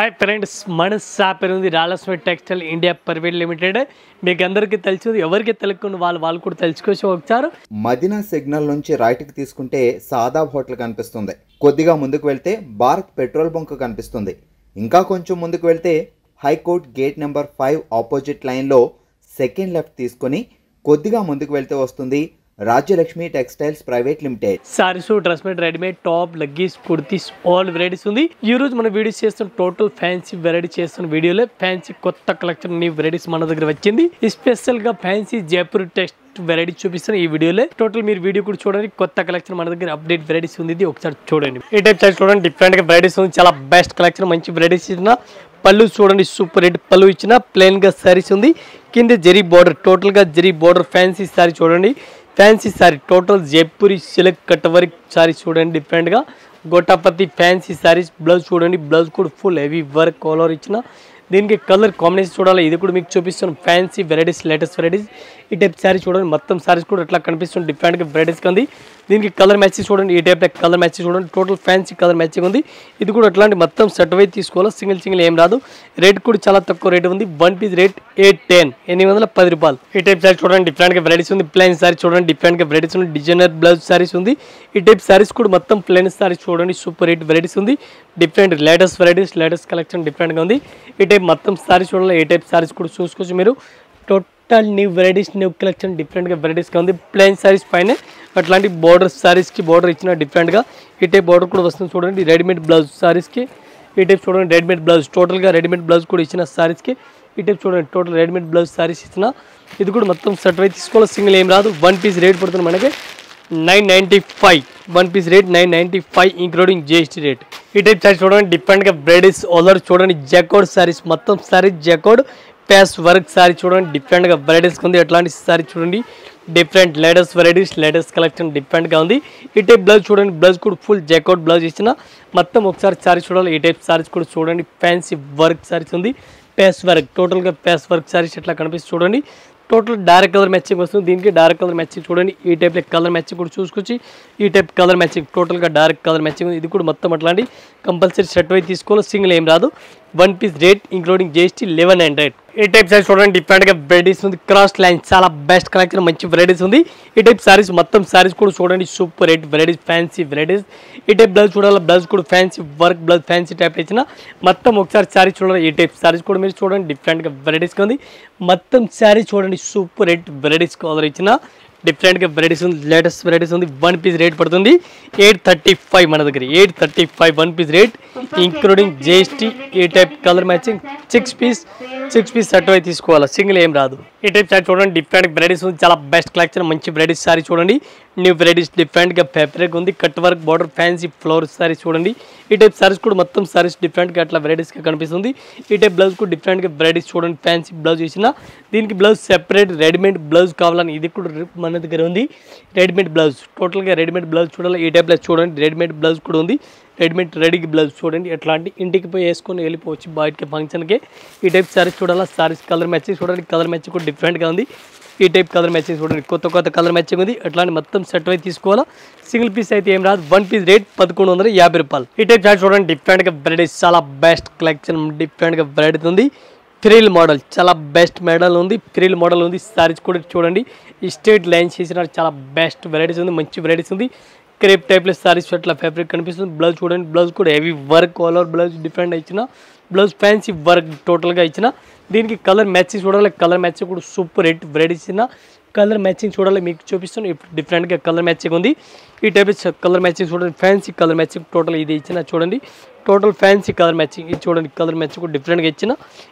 Hi friends, మన సాపేరుంది రాలస్వామి textile India private limited. మీకు అందరికీ తెలుసు, ఎవరికి తెలియకుండా వాళ్ళు కూడా తెలుసుకోవచ్చు. ఒకసారి మదీనా సిగ్నల్ నుంచి రైట్కి తీసుకుంటే సాదాబ్ హోటల్ కనిపిస్తుంది. కొద్దిగా ముందుకు వెళ్తే భారత్ పెట్రోల్ బంక్ కనిపిస్తుంది. ఇంకా కొంచెం ముందుకు వెళ్తే హైకోర్ట్ గేట్ నెంబర్ 5 ఆపోజిట్ లైన్లో సెకండ్ లెఫ్ట్ తీసుకొని కొద్దిగా ముందుకు వెళ్తే వస్తుంది Rajyalakshmi textiles private limited. Saris, dress మెట్, readymade, top, leggies, kurtis all varieties ఉంది. ఈ రోజు మనం వీడియోస్ చేస్తున్న టోటల్ ఫ్యాన్సీ వెరైటీ చేస్తున్న వీడియోలో ఫ్యాన్సీ కొత్త కలెక్షన్ న్యూ వెరైటీస్ మన దగ్గర వచ్చింది. స్పెషల్ గా ఫ్యాన్సీ జైపూర్ టెక్స్ట్ వెరైటీ చూపిస్తాను ఈ వీడియోలో. టోటల్ మీరు వీడియో కూడా చూడండి. కొత్త కలెక్షన్ మన దగ్గర అప్డేట్ వెరైటీస్ ఉంది, ఒకసారి చూడండి. ఈ టైప్ సైజ్ చూడండి, డిఫరెంట్ గా వెరైటీస్ ఉంది. చాలా బెస్ట్ కలెక్షన్, మంచి వెరైటీస్ ఇచ్చిన పళ్ళు చూడండి, సూపర్ రెడ్ పళ్ళు ఇచ్చిన ప్లెయిన్ గా సారీస్ ఉంది. కింద జరీ బార్డర్, టోటల్ గా జరీ బార్డర్ ఫ్యాన్సీ సారీ చూడండి. Fancy sorry total Jaipuri silk cut work sari చూడండి, డిఫరెంట్ గా గోటాపతి ఫ్యాన్సీ సారీస్. బ్లౌజ్ చూడండి, బ్లౌజ్ కూడా ఫుల్ హెవీ వర్క్ కలర్ ఇచ్చిన. దీనికి కలర్ కాంబినేషన్ చూడాలి, ఇది కూడా మీకు చూపిస్తాను. Fancy varieties, latest varieties. ఈ టైప్ సారీ చూడండి, మొత్తం సారీస్ కూడా ఎట్లా కనిపిస్తుంది, డిఫరెంట్ గా వెరైటీస్ ఉంది. దీనికి కలర్ మ్యాచింగ్ చూడండి, ఈ టైప్ కలర్ మ్యాచింగ్ చూడండి, టోటల్ ఫ్యాన్సీ కలర్ మ్యాచింగ్ ఉంది. ఇది కూడా అట్లాంటి మొత్తం సెట్ వైజ్ తీసుకోవాలి, సింగిల్ ఏం రాదు. రేట్ కూడా చాలా తక్కువ రేట్ ఉంది. 1 పీస్ రేట్ 810, 810 రూపాయలు. ఈ టైప్ సారీ చూడండి, డిఫరెంట్ గా వెరైటీస్ ఉంది. ప్లెయిన్ సారీ చూడండి, డిఫరెంట్ గా వెరైటీస్ ఉంది. డిజైనర్ బ్లౌజ్ సారీస్ ఉంది. ఈ టైప్ సారీస్ కూడా మొత్తం ప్లెయిన్ సారీస్ చూడండి, సూపర్ రేట్ వెరైటీస్ ఉంది. Different latest varieties, latest collection different గా ఉంది. ఈ టైప్ మొత్తం సారీస్ చూడాలి, ఈ టైప్ సారీస్ కూడా చూసుకోవచ్చు మీరు. Total new varieties, new collection different గా వెరైటీస్ గా ఉంది. ప్లెయిన్ సారీస్ పైన అట్లాంటి బోర్డర్ సారీస్ కి బోర్డర్ ఇచ్చిన డిఫరెంట్ గా. ఈ టైప్ బోర్డర్ కూడా వస్తుంది చూడండి. రెడీమేడ్ బ్లౌజ్ సారీస్ కి ఈ టైప్ చూడండి, రెడీమేడ్ బ్లౌజ్ టోటల్ గా రెడీమేడ్ బ్లౌజ్ కూడా ఇచ్చిన సారీస్ కి. ఈ టైప్ చూడండి, టోటల్ రెడీమేడ్ బ్లౌజ్ సారీస్ ఇచ్చిన. ఇది కూడా మొత్తం సెట్ వైజ్ తీసుకోవాలి, సింగిల్ ఏం రాదు. 1 పీస్ రేట్ పడుతుంది మనకి 995. 1 piece rate 995 including GST rate. ఈ టైప్ సారీస్ చూడండి, డిఫరెంట్ గా వెరైటీస్ ఆల్ చూడండి. జాకోడ్ సారీస్, మొత్తం సారీస్ జాకోడ్ ప్యాస్ వర్క్ సారీ చూడండి, డిఫరెంట్ గా వెరైటీస్ ఉంది. ఎట్లాంటి సారీ చూడండి, different latest varieties, latest collection different గా ఉంది. ఈ టైప్ బ్లౌజ్ చూడండి, బ్లౌజ్ కూడా ఫుల్ జాకోడ్ బ్లౌజ్ ఇచ్చిన. మొత్తం ఒకసారి సారీ చూడాలి. ఈ టైప్ సారీస్ కూడా చూడండి, ఫ్యాన్సీ వర్క్ సారీస్ ఉంది. ప్యాస్ వర్క్, టోటల్ గా ప్యాస్ వర్క్ సారీస్ ఎట్లా కనిపిస్తుంది చూడండి. టోటల్ డార్క్ కలర్ మ్యాచింగ్ వస్తుంది. దీనికి డార్క్ కలర్ మ్యాచింగ్ చూడండి. ఈ టైప్ కలర్ మ్యాచింగ్ కూడా చూసుకొచ్చి ఈ టైప్ కలర్ మ్యాచింగ్ టోటల్ గా డార్క్ కలర్ మ్యాచింగ్. ఇది కూడా మొత్తం అట్లాంటి కంపల్సరీ సెట్ వైజ్ తీసుకోవాలి, సింగిల్ ఏం రాదు. 1 పీస్ రేట్ ఇంక్లూడింగ్ జిఎస్టీ 1100. ఈ టైప్ సారీస్ చూడండి, డిఫరెంట్ గా వెరైటీస్ ఉంది. క్రాస్ లైన్ చాలా బెస్ట్ కలెక్షన్, మంచి వెరైటీస్ ఉంది. ఈ టైప్ సారీస్ మొత్తం సారీస్ కూడా చూడండి, super rate varieties, fancy varieties. ఈ టైప్ బ్లౌజ్ చూడాలి, బ్లౌజ్ కూడా fancy work blouse, fancy type ఇచ్చిన. మొత్తం ఒకసారి సారీ చూడాలి. ఈ టైప్ సారీస్ కూడా మీరు చూడండి, డిఫరెంట్ గా వెరైటీస్ ఉంది. మొత్తం సారీ చూడండి, సూపర్ రేట్ వెరైటీస్ కలర్ ఇచ్చిన. డిఫరెంట్ గా వెరైటీస్ ఉంది, లేటెస్ట్ వెరైటీస్ ఉంది. 1 పీస్ రేట్ పడుతుంది 835 మన దగ్గర 835. 1 పీస్ రేట్ ఇంక్లూడింగ్ జిఎస్టీ. ఈ type colour matching 6 piece set అయి తీసుకోవాలి, సింగిల్ ఏం రాదు. ఈ టైప్ సారీ చూడండి, డిఫరెంట్ వెరైటీస్ ఉంది. చాలా బెస్ట్ కలెక్షన్, మంచి వెరైటీస్ సారీ చూడండి. న్యూ వెరైటీస్ డిఫరెంట్ గా ఫ్యాబ్రిక్ ఉంది. Cut work border fancy floor saris చూడండి. ఈ టైప్ సారీస్ కూడా మొత్తం సారీస్ డిఫరెంట్ గా అట్లా వెరైటీస్ గా కనిపిస్తుంది. ఈ టైప్ బ్లౌజ్ కూడా డిఫరెంట్ గా వెరైటీస్ చూడండి, ఫ్యాన్సీ బ్లౌజ్ ఇచ్చిన. దీనికి బ్లౌజ్ సెపరేట్ రెడీమేడ్ బ్లౌజ్ కావాలని ఇది కూడా మన దగ్గర ఉంది. రెడీమేడ్ బ్లౌజ్ టోటల్ గా రెడీమేడ్ బ్లౌజ్ చూడాలి. ఈ టైప్ చూడండి, రెడీమేడ్ బ్లౌజ్ కూడా ఉంది. రెడీమేడ్ రెడీ బ్లౌజ్ చూడండి, ఎట్లాంటి ఇంటికి పోయి వేసుకొని వెళ్ళిపోవచ్చు బయటకి ఫంక్షన్కి. ఈ టైప్ సారీస్ చూడాలి. సారీస్ కలర్ మ్యాచింగ్ చూడండి, కలర్ మ్యాచింగ్ కూడా డిఫరెంట్గా ఉంది. ఈ టైప్ కలర్ మ్యాచింగ్ చూడండి, కొత్త కలర్ మ్యాచింగ్ ఉంది. అట్లాంటి మొత్తం సెట్ అయితే తీసుకోవాలా, సింగిల్ పీస్ అయితే ఏం రాదు. 1 పీస్ రేట్ 1150 రూపాయలు. ఈ టైప్ సారీ చూడండి, డిఫరెంట్గా వెరైటీస్, చాలా బెస్ట్ కలెక్షన్, డిఫరెంట్గా వెరైటీ ఉంది. ఫ్రిల్ మోడల్ చాలా బెస్ట్ మోడల్ ఉంది, ఫ్రిల్ మోడల్ ఉంది. సారీస్ కూడా చూడండి, ఈ స్ట్రేట్ లైన్స్ చేసిన చాలా బెస్ట్ వెరైటీస్ ఉంది, మంచి వెరైటీస్ ఉంది. క్రేప్ టైప్లో సారీస్ అట్లా ఫ్యాబ్రిక్ కనిపిస్తుంది. బ్లౌజ్ చూడండి, బ్లౌజ్ కూడా heavy work colour blouse different ఇచ్చిన. బ్లౌజ్ ఫ్యాన్సీ వర్క్ టోటల్గా ఇచ్చిన. దీనికి కలర్ మ్యాచింగ్ చూడాలి, కలర్ మ్యాచింగ్ కూడా సూపర్ రేట్ వెరైటీస్ ఇచ్చిన. కలర్ మ్యాచింగ్ చూడాలి, మీకు చూపిస్తాను. ఇప్పుడు డిఫరెంట్గా కలర్ మ్యాచింగ్ ఉంది. ఈ టైప్ కలర్ మ్యాచింగ్ చూడండి, ఫ్యాన్సీ కలర్ మ్యాచింగ్ టోటల్ ఇది ఇచ్చిన చూడండి. టోటల్ ఫ్యాన్సీ కలర్ మ్యాచింగ్ ఇది చూడండి, కలర్ మ్యాచింగ్ కూడా డిఫరెంట్గా ఇచ్చిన.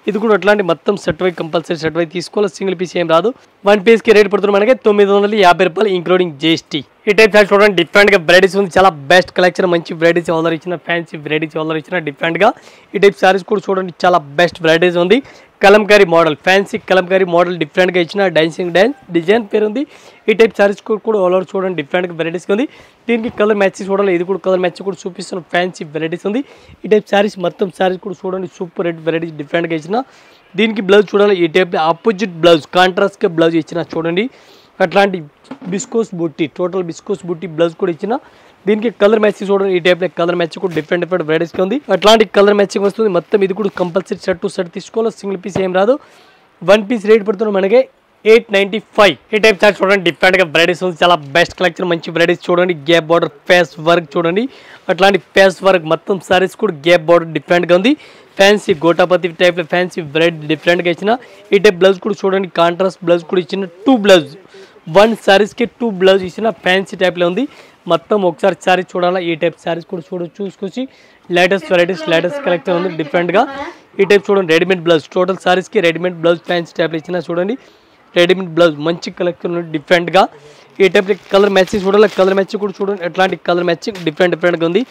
ఇది కూడా అట్లాంటి మొత్తం సెట్ వై కంపల్సరీ సెట్ వై తీసుకోవాలి, సింగిల్ పీస్ ఏం రాదు. 1 పీస్కి రేట్ పడుతుంది మనకి 950 రూపాయలు ఇంక్లూడింగ్ జిఎస్టీ. ఈ టైప్ సారీ చూడండి, డిఫరెంట్గా వెరైటీస్ ఉంది. చాలా బెస్ట్ కలెక్షన్, మంచి వెరైటీస్ ఆర్డర్ ఇచ్చిన, ఫ్యాన్సీ వెరైటీస్ ఆర్డర్ ఇచ్చిన డిఫరెంట్గా. ఈ టైప్ సారీస్ కూడా చూడండి, చాలా బెస్ట్ వెరైటీస్ ఉంది. Kalamkari model, fancy Kalamkari model డిఫరెంట్గా ఇచ్చిన. డాన్సింగ్ డాన్స్ డిజైన్ పేరు ఉంది. ఈ టైప్ సారీస్ కూడా ఆల్ ఓవర్ చూడండి, డిఫరెంట్గా వెరైటీస్ ఉంది. దీనికి కలర్ మ్యాచింగ్ చూడాలి, ఇది కూడా కలర్ మ్యాచింగ్ కూడా చూపిస్తున్న ఫ్యాన్సీ వెరైటీస్ ఉంది. ఈ టైప్ సారీస్ మొత్తం సారీస్ కూడా చూడండి, సూపర్ రేట్ వెరైటీస్ డిఫరెంట్గా ఇచ్చిన. దీనికి బ్లౌజ్ చూడాలి, ఈ టైప్ ఆపోజిట్ బ్లౌజ్ కాంట్రాస్ట్గా బ్లౌజ్ ఇచ్చిన చూడండి. అట్లాంటి బిస్కోస్ బుట్టి, టోటల్ బిస్కోస్ బుట్టి బ్లౌజ్ కూడా ఇచ్చిన. దీనికి కలర్ మ్యాచింగ్ చూడండి, ఈ టైప్లో కలర్ మ్యాచింగ్ కూడా డిఫరెంట్ వెరైటీస్గా ఉంది. అట్లాంటి కలర్ మ్యాచింగ్ వస్తుంది. మొత్తం ఇది కూడా కంపల్సరీ షర్ట్ టు షర్ట్ తీసుకోవాలి, సింగిల్ పీస్ ఏం రాదు. 1 పీస్ రేట్ పడుతుంది మనకి 895. ఈ టైప్ చార్ట్ చూడండి, డిఫరెంట్గా వెరైటీస్ ఉంది. చాలా బెస్ట్ కలెక్షన్, మంచి వెరైటీస్ చూడండి. గ్యాప్ బార్డర్ పేస్ వర్క్ చూడండి, అట్లాంటి పేస్ వర్క్ మొత్తం సారీస్ కూడా గ్యాప్ బార్డర్ డిఫరెంట్గా ఉంది. ఫ్యాన్సీ గోటాపతి టైప్లో ఫ్యాన్సీ వెరైటీ డిఫరెంట్గా ఇచ్చిన. ఈ టైప్ బ్లౌజ్ కూడా చూడండి, కాంట్రాస్ట్ బ్లౌజ్ కూడా ఇచ్చిన. 2 బ్లౌజ్ 1 సారీస్కి 2 బ్లౌజ్ ఇచ్చిన. ఫ్యాన్సీ టైప్లో ఉంది. మొత్తం ఒకసారి సారీ చూడాలా. ఈ టైప్ సారీస్ కూడా చూసుకొచ్చి లేటెస్ట్ వెరైటీస్, లేటెస్ట్ కలెక్షన్ ఉంది డిఫరెంట్గా. ఈ టైప్ చూడండి, రెడీమేడ్ బ్లౌజ్ టోటల్ సారీస్కి రెడీమేడ్ బ్లౌజ్ ఫ్యాన్సీ టైప్లో ఇచ్చిన. చూడండి రెడీమేడ్ బ్లౌజ్ మంచి కలెక్షన్ ఉంది డిఫరెంట్గా. ఈ టైప్ కలర్ మ్యాచింగ్ చూడాలి, కలర్ మ్యాచింగ్ కూడా చూడండి. ఎట్లాంటి కలర్ మ్యాచింగ్ డిఫరెంట్గా ఉంది.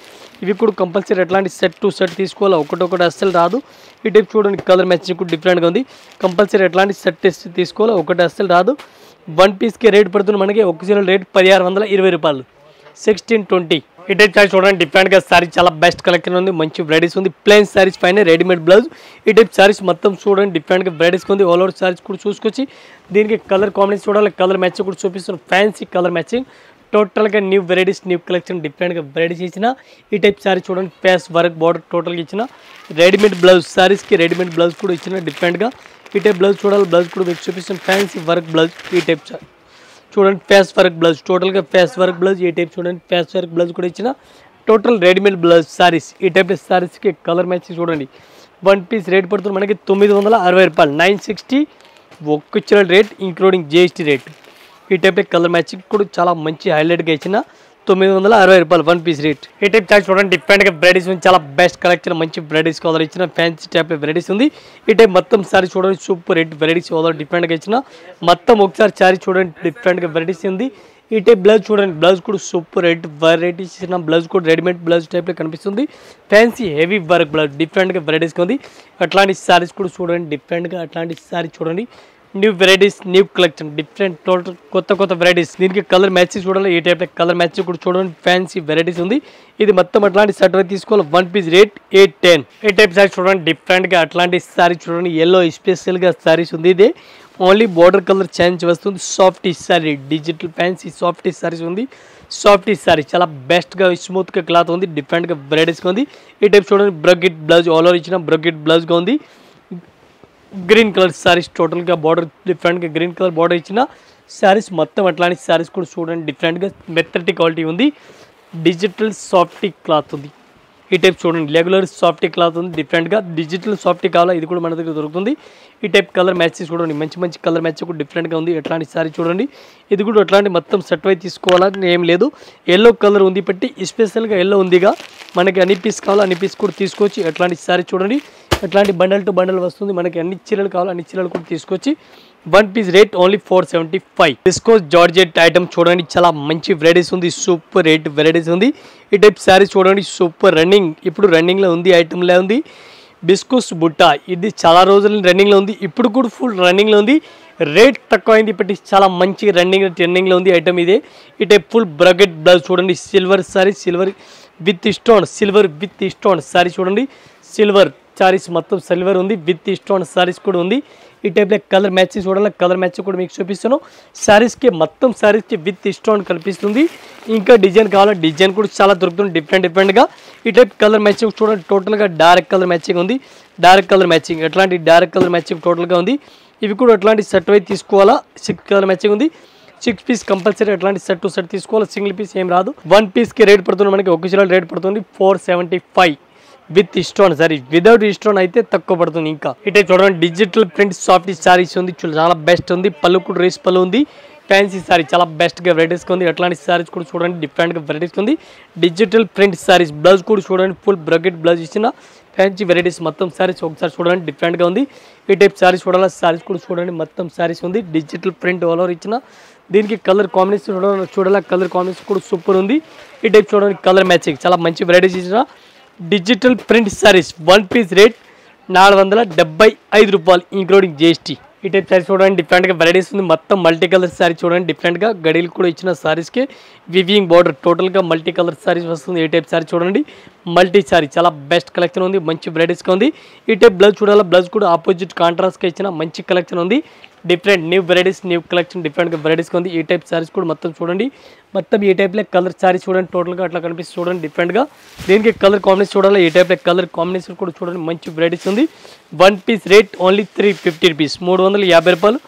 ఇవి కూడా కంపల్సరీ ఎట్లాంటి సెట్ టు సెట్ తీసుకోవాలి, ఒకటి అస్సలు రాదు. ఈ టైప్ చూడండి, కలర్ మ్యాచింగ్ కూడా డిఫరెంట్గా ఉంది. కంపల్సరీ ఎట్లాంటి సెట్ తీసుకోవాలి, ఒకటి అస్సలు రాదు. 1 పీస్కి రేట్ పడుతుంది మనకి ఒక చీర రేట్ 1620 రూపాయలు, 1620. ఈ టైప్ సారీస్ చూడండి, డిఫరెంట్గా సారీ చాలా బెస్ట్ కలెక్షన్ ఉంది, మంచి వెరైటీస్ ఉంది. ప్లెయిన్ సారీస్ పైన రెడీమేడ్ బ్లౌజ్. ఈ టైప్ సారీస్ మొత్తం చూడండి, డిఫరెంట్గా వెరైటీస్ ఉంది. ఆల్ ఓవర్ సారీస్ కూడా చూసుకొచ్చి దీనికి కలర్ కాంబినేషన్ చూడాలి, కలర్ మ్యాచింగ్ కూడా చూపిస్తున్నాం. ఫ్యాన్సీ కలర్ మ్యాచింగ్ టోటల్గా న్యూ వెరైటీస్, న్యూ కలెక్షన్ డిఫరెంట్గా వెరైటీస్ ఇచ్చిన. ఈ టైప్ సారీ చూడండి, పేస్ వర్క్ బార్డర్ టోటల్గా ఇచ్చిన. రెడీమేడ్ బ్లౌజ్ సారీస్కి రెడీమేడ్ బ్లౌజ్ కూడా ఇచ్చిన డిఫరెంట్గా. ఈ టైప్ బ్లౌజ్ చూడాలి, బ్లౌజ్ కూడా మీకు చూపిస్తాను. Fancy work blouse. ఈ టైప్ చూడండి, ఫేస్ వర్క్ బ్లౌజ్ టోటల్గా ఫేస్ వర్క్ బ్లౌజ్. ఈ టైప్ చూడండి, ఫేస్ వర్క్ బ్లౌజ్ కూడా ఇచ్చిన. Total readymade blouse saris. ఈ టైప్ సారీస్కి కలర్ మ్యాచింగ్ చూడండి. 1 పీస్ రేట్ పడుతుంది మనకి 960 రూపాయలు, 960 ఒక్క చీర రేట్ ఇంక్లూడింగ్ GST రేట్. ఈ టైప్ కలర్ మ్యాచింగ్ కూడా చాలా మంచి హైలైట్గా ఇచ్చిన. 960 రూపాయలు 1 పీస్ రేట్. ఈ టైప్ చార్ట్ చూడండి, డిఫరెంట్గా వెరైటీస్ ఉంది. చాలా బెస్ట్ కలెక్షన్, మంచి వెరైటీస్ కలర్ ఇచ్చిన. ఫ్యాన్సీ టైప్ వెరైటీస్ ఉంది. ఈ టైప్ మొత్తం సారీ చూడండి, సూపర్ రేట్ వెరైటీస్ కలర్ డిఫరెంట్గా ఇచ్చిన. మొత్తం ఒకసారి సారీ చూడండి, డిఫరెంట్గా వెరైటీస్ ఉంది. ఈ టైప్ బ్లౌజ్ చూడండి, బ్లౌజ్ కూడా సూపర్ రేట్ వెరైటీస్ ఇచ్చిన. బ్లౌజ్ కూడా రెడీమేడ్ బ్లౌజ్ టైప్లో కనిపిస్తుంది. ఫ్యాన్సీ హెవీ వర్క్ బ్లౌజ్ డిఫరెంట్గా వెరైటీస్గా ఉంది. అట్లాంటి సారీస్ కూడా చూడండి, డిఫరెంట్గా అట్లాంటి సారీ చూడండి. New varieties, new collection, different total కొత్త వెరైటీస్. దీనికి కలర్ మ్యాచింగ్ చూడాలి. ఈ టైప్ కలర్ మ్యాచింగ్ కూడా చూడండి, ఫ్యాన్సీ వెరైటీస్ ఉంది. ఇది మొత్తం అట్లాంటి షర్ట్ తీసుకోవాలి. 1 పీస్ రేట్ 810. ఈ టైప్ సారీ చూడండి, డిఫరెంట్గా అట్లాంటి సారీ చూడండి. ఎల్లో స్పెషల్గా సారీస్ ఉంది. ఇది ఓన్లీ బోర్డర్ కలర్ చేంజ్ వస్తుంది. Soft sari, digital fancy soft saris ఉంది. సాఫ్ట్ సారీ చాలా బెస్ట్గా స్మూత్గా క్లాత్ ఉంది, డిఫరెంట్గా వెరైటీస్గా ఉంది. ఈ టైప్ చూడండి, బ్రకెట్ బ్లౌజ్ ఆల్ ఓవర్ ఇచ్చిన. బ్రకెట్ బ్లౌజ్గా ఉంది. గ్రీన్ కలర్ సారీస్ టోటల్గా బార్డర్ డిఫరెంట్గా గ్రీన్ కలర్ బార్డర్ ఇచ్చిన సారీస్. మొత్తం అట్లాంటి సారీస్ కూడా చూడండి, డిఫరెంట్గా మెత్తటి క్వాలిటీ ఉంది. డిజిటల్ సాఫ్ట్ క్లాత్ ఉంది. ఈ టైప్ చూడండి, రెగ్యులర్ సాఫ్ట్ క్లాత్ ఉంది. డిఫరెంట్గా డిజిటల్ సాఫ్ట్ కావాలా, ఇది కూడా మన దగ్గర దొరుకుతుంది. ఈ టైప్ కలర్ మ్యాచెస్ చూడండి, మంచి కలర్ మ్యాచ్ కూడా డిఫరెంట్గా ఉంది. ఎట్లాంటి సారీ చూడండి, ఇది కూడా అట్లాంటి మొత్తం సెట్ అయి తీసుకోవాలని ఏం లేదు. ఎల్లో కలర్ ఉంది, బట్టి స్పెషల్గా ఎల్లో ఉందిగా. మనకి అన్ని పీస్ కావాలో అన్ని పీస్ కూడా తీసుకోవచ్చు. ఎట్లాంటి సారీ చూడండి, ఎట్లాంటి బండల్ టు బండల్ వస్తుంది. మనకి అన్ని చీరలు కావాలో అన్ని చీరలు కూడా తీసుకొచ్చి 1 piece rate only 475. Viscose georgette item చూడండి, చాలా మంచి వెరైటీస్ ఉంది. సూపర్ రేట్ వెరైటీస్ ఉంది. ఈ టైప్ సారీస్ చూడండి, సూపర్ రన్నింగ్, ఇప్పుడు రన్నింగ్లో ఉంది, ఐటమ్లో ఉంది. బిస్కోస్ బుట్ట, ఇది చాలా రోజులు రన్నింగ్లో ఉంది, ఇప్పుడు కూడా ఫుల్ రన్నింగ్లో ఉంది. రేట్ తక్కువ అయింది, ఇప్పటి చాలా మంచి రన్నింగ్లో ఉంది ఐటమ్ ఇదే. ఈ టైప్ ఫుల్ బ్రకెట్ బ్లౌజ్ చూడండి, silver sorry, silver with stone sorry చూడండి. సిల్వర్ సారీస్ మొత్తం సిల్వర్ ఉంది, విత్ స్టోన్ సారీస్ కూడా ఉంది. ఈ టైప్లో కలర్ మ్యాచింగ్ చూడాలి, కలర్ మ్యాచింగ్ కూడా మీకు చూపిస్తాను. సారీస్కి మొత్తం సారీస్కి విత్ స్టోన్ కనిపిస్తుంది. ఇంకా డిజైన్ కావాలా, డిజైన్ కూడా చాలా దొరుకుతుంది డిఫరెంట్గా. ఈ టైప్ కలర్ మ్యాచింగ్ చూడండి, టోటల్గా డార్క్ కలర్ మ్యాచింగ్ ఉంది. డార్క్ కలర్ మ్యాచింగ్, ఎట్లాంటి డార్క్ కలర్ మ్యాచింగ్ టోటల్గా ఉంది. ఇవి కూడా అట్లాంటి సెట్ అయి తీసుకోవాలా. 6 కలర్ మ్యాచింగ్ ఉంది. 6 పీస్ కంపల్సరీ అట్లాంటి సెట్ టు సెట్ తీసుకోవాలి, సింగిల్ పీస్ ఏం రాదు. 1 పీస్కి రేట్ పడుతుంది మనకి ఒక చీర రేట్ పడుతుంది 475 with stone sorry. Without stone అయితే తక్కువ పడుతుంది. ఇంకా ఇటే చూడండి, డిజిటల్ ప్రింట్ సాఫ్ట్ సారీస్ ఉంది, చాలా బెస్ట్ ఉంది. పళ్ళు కూడా రేస్ పళ్ళు ఉంది. ఫ్యాన్సీ సారీ చాలా బెస్ట్గా వెరైటీస్గా ఉంది. అట్లాంటి సారీస్ కూడా చూడండి, డిఫరెంట్గా వెరైటీస్గా ఉంది. డిజిటల్ ప్రింట్ సారీస్, బ్లౌజ్ కూడా చూడండి, ఫుల్ బ్రకెట్ బ్లౌజ్ ఇచ్చిన ఫ్యాన్సీ వెరైటీస్. మొత్తం సారీస్ ఒకసారి చూడండి, డిఫరెంట్గా ఉంది. ఈ టైప్ సారీస్ చూడాలి, సారీస్ కూడా చూడండి, మొత్తం సారీస్ ఉంది. డిజిటల్ ప్రింట్ ఆల్ ఓవర్ ఇచ్చిన. దీనికి కలర్ కాంబినేషన్ చూడాలి, కలర్ కాంబినేషన్ కూడా సూపర్ ఉంది. ఈ టైప్ చూడండి, కలర్ మ్యాచింగ్ చాలా మంచి వెరైటీస్ ఇచ్చిన digital print saris. 1 piece rate 475 రూపాయలు ఇంక్లూడింగ్ GST. ఈ టైప్ సారీ చూడండి డిఫరెంట్గా వెరైటీస్ ఉంది. మొత్తం మల్టీ కలర్ సారీ చూడండి డిఫరెంట్గా గడీలు కూడా ఇచ్చిన సారీస్కి వివింగ్ బార్డర్ టోటల్గా మల్టీ కలర్ సారీస్ వస్తుంది. ఈ టైప్ సారీ చూడండి మల్టీ సారీ చాలా బెస్ట్ కలెక్షన్ ఉంది, మంచి వెరైటీస్గా ఉంది. ఈ టైప్ బ్లౌజ్ చూడాలి, బ్లౌజ్ కూడా ఆపోజిట్ కాంట్రాస్ట్గా ఇచ్చిన మంచి కలెక్షన్ ఉంది. Different new varieties new collection డిఫరెంట్గా వెరైటీస్గా ఉంది. ఈ టైప్ సారీస్ కూడా మొత్తం చూడండి, మొత్తం ఈ టైప్లో కలర్ సారీ చూడండి టోటల్గా అట్లా కనిపిస్తుంది చూడండి డిఫరెంట్గా. దీనికి కలర్ కాంబినేషన్ చూడాలి, ఈ టైప్లో కలర్ కాంబినేషన్ కూడా చూడండి మంచి వెరైటీస్ ఉంది. 1 పీస్ రేట్ ఓన్లీ 350 రూపీస్, 350 రూపాయలు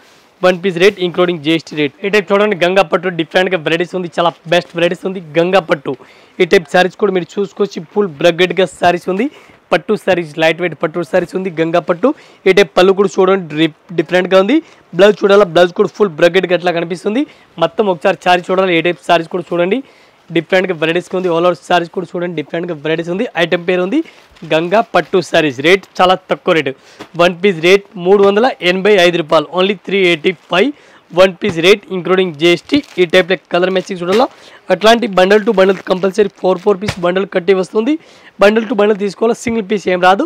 1 piece rate including GST rate. ఈ టైప్ చూడండి గంగా పట్టు డిఫరెంట్గా వెరైటీస్ ఉంది, చాలా బెస్ట్ వెరైటీస్ ఉంది గంగా పట్టు. ఈ టైప్ శారీస్ కూడా మీరు చూసుకోవచ్చు, ఫుల్ బ్రగ్గెడ్గా శారీస్ ఉంది. పట్టు శారీస్ లైట్ వెయిట్ పట్టు శారీస్ ఉంది గంగా పట్టు. ఈ టైప్ పళ్ళు కూడా చూడండి డిఫరెంట్గా ఉంది. బ్లౌజ్ చూడాలి, బ్లౌజ్ కూడా ఫుల్ బ్రగ్గెడ్గా అట్లా కనిపిస్తుంది. మొత్తం ఒకసారి శారీ చూడాలి, ఏ టైప్ శారీస్ కూడా చూడండి డిఫరెంట్గా వెరైటీస్గా ఉంది. ఆల్ ఓవర్ శారీస్ కూడా చూడండి డిఫరెంట్గా వెరైటీస్ ఉంది. ఐటమ్ పేరు ఉంది గంగా పట్టు శారీస్. రేట్ చాలా తక్కువ రేటు, 1 పీస్ రేట్ 385 రూపాయలు only 385. 1 piece rate including GST. ఈ టైప్లో కలర్ మ్యాచింగ్ చూడాలా, అట్లాంటి bundle to bundle compulsory 4 piece bundle కట్టి వస్తుంది. బండల్ టు బండల్ తీసుకోవాలి, సింగిల్ పీస్ ఏం రాదు.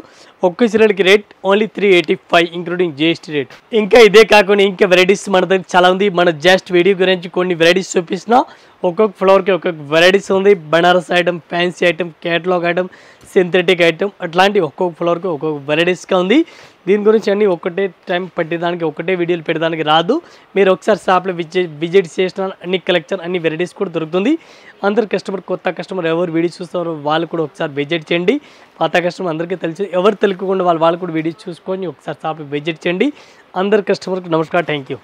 ఒక్క సిలిండర్కి rate only 385 including GST rate. ఇంకా ఇదే కాకుండా ఇంకా వెరైటీస్ మన దగ్గర చాలా ఉంది. మన జస్ట్ వీడియో గురించి కొన్ని వెరైటీస్ చూపిస్తున్నా. ఒక్కొక్క ఫ్లవర్కి ఒక్కొక్క వెరైటీస్ ఉంది. Banaras item, fancy item, catalogue item, synthetic item, అట్లాంటి ఒక్కొక్క ఫ్లవర్కి ఒక్కొక్క వెరైటీస్గా ఉంది. దీని గురించి అన్ని ఒకటే టైం పట్టేదానికి ఒకటే వీడియోలు పెట్టడానికి రాదు. మీరు ఒకసారి షాప్లో విజిట్ చేసిన అన్ని కలెక్షన్ అన్ని వెరైటీస్ కూడా దొరుకుతుంది. అందరు కస్టమర్ కొత్త కస్టమర్ ఎవరు వీడియో చూస్తారో వాళ్ళు కూడా ఒకసారి విజిట్ చేయండి. పాత కస్టమర్ అందరికీ తెలుసు, ఎవరు తెలియకుండా వాళ్ళు కూడా వీడియో చూసుకొని ఒకసారి షాప్లో విజిట్ చేయండి. అందరు కస్టమర్కి నమస్కారం, థ్యాంక్ యూ.